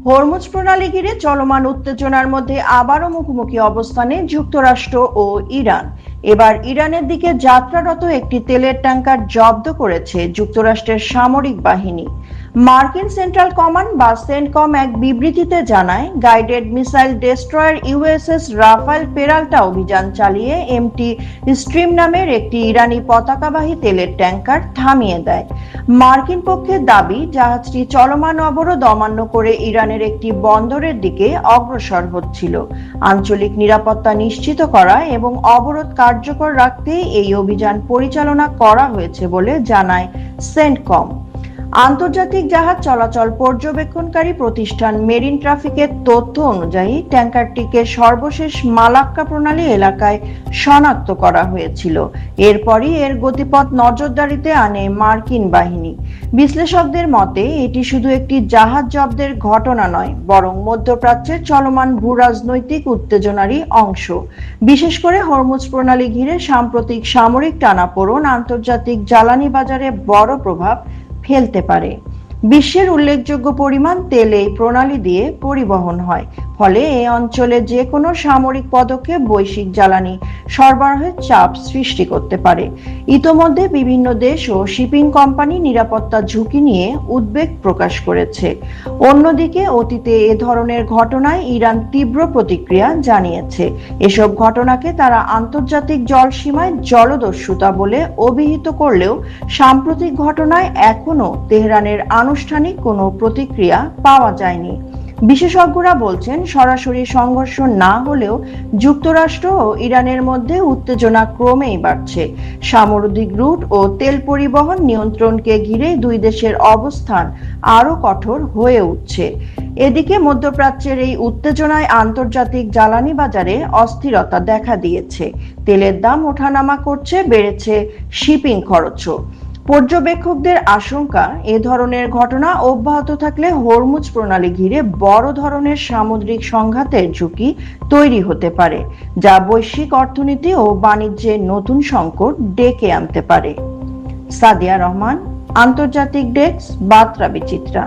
Hormuz প্রণালী ঘিরে চলমান উত্তেজনার মধ্যে আবারও মুখোমুখি অবস্থানে যুক্তরাষ্ট্র ও ইরান। এবার ইরানের দিকে যাত্রারত একটি তেলের ট্যাঙ্কার জব্দ করেছে যুক্তরাষ্ট্রের সামরিক বাহিনী। মার্কিন সেন্ট্রাল কমান্ড বা সেন্টকম এক বিবৃতিতে জানায়, guided missile destroyer USS Rafael Peralta অভিযান চালিয়ে এমটি স্ট্রিম নামের একটি ইরানি পতাকাবাহী তেলের ট্যাঙ্কার থামিয়ে দেয়। মার্কিন পক্ষের দাবি, জাহাজটি চলমান অবরোধ অমান্য করে ইরানের একটি বন্দরের দিকে অগ্রসর হচ্ছিল। আঞ্চলিক নিরাপত্তা নিশ্চিত করা এবং অবরোধ কার্যকর রাখতেই এই অভিযান পরিচালনা করা হয়েছে বলে জানায় সেন্টকম। আন্তর্জাতিক জাহাজ চলাচল পর্যবেক্ষণকারী প্রতিষ্ঠান মেরিন ট্রাফিকের তথ্য অনুযায়ী ট্যাঙ্কারটিকে সর্বশেষ মালাক্কা প্রণালী এলাকায় শনাক্ত করা হয়েছিল। এরপরই এর গতিপথ নজরদারিতে আনে মার্কিন বাহিনী। বিশ্লেষকদের মতে এটি শুধু একটি জাহাজ জব্দের ঘটনা নয়, বরং মধ্যপ্রাচ্যের চলমান ভূরাজনৈতিক উত্তেজনারই অংশ। বিশেষ করে হরমুজ প্রণালী ঘিরে সাম্প্রতিক সামরিক টানাপোড়েন আন্তর্জাতিক জ্বালানি বাজারে বড় প্রভাব ফেলতে পারে। বিশ্বের উল্লেখযোগ্য পরিমাণ তেল এই প্রণালী দিয়ে পরিবহন হয়, ফলে এই অঞ্চলে যে কোনো সামরিক পদক্ষেপ বৈশ্বিক জ্বালানি সরবরাহের চাপ সৃষ্টি করতে পারে। ইতোমধ্যে বিভিন্ন দেশ ও শিপিং কোম্পানি নিরাপত্তা ঝুঁকি নিয়ে উদ্বেগ প্রকাশ করেছে। অন্যদিকে অতীতে এ ধরনের ঘটনায় ইরান তীব্র প্রতিক্রিয়া জানিয়েছে। এসব ঘটনাকে তারা আন্তর্জাতিক জলসীমায় জলদস্যুতা বলে অভিহিত করলেও সাম্প্রতিক ঘটনায় এখনো তেহরানের আনুষ্ঠানিক কোনো প্রতিক্রিয়া পাওয়া যায়নি। বিশেষজ্ঞরা বলছেন, সরাসরি সংঘর্ষ না হলেও যুক্তরাষ্ট্র ও ইরানের মধ্যে উত্তেজনা ক্রমেই বাড়ছে। সামুদ্রিক রুট ও তেল পরিবহন নিয়ন্ত্রণকে ঘিরে দুই দেশের অবস্থান আরো কঠোর হয়ে উঠছে। এদিকে মধ্যপ্রাচ্যের এই উত্তেজনায় আন্তর্জাতিক জ্বালানি বাজারে অস্থিরতা দেখা দিয়েছে। তেলের দাম ওঠানামা করছে, বেড়েছে শিপিং খরচও। পর্যবেক্ষকদের আশঙ্কা, এ ধরনের ঘটনা অব্যাহত থাকলে হরমুজ প্রণালী ঘিরে বড় ধরনের সামুদ্রিক সংঘাতের ঝুঁকি তৈরি হতে পারে, যা বৈশ্বিক অর্থনীতি ও বাণিজ্যে নতুন সংকট ডেকে আনতে পারে। সাদিয়া রহমান, আন্তর্জাতিক ডেস্ক, বার্তা বিচিত্রা।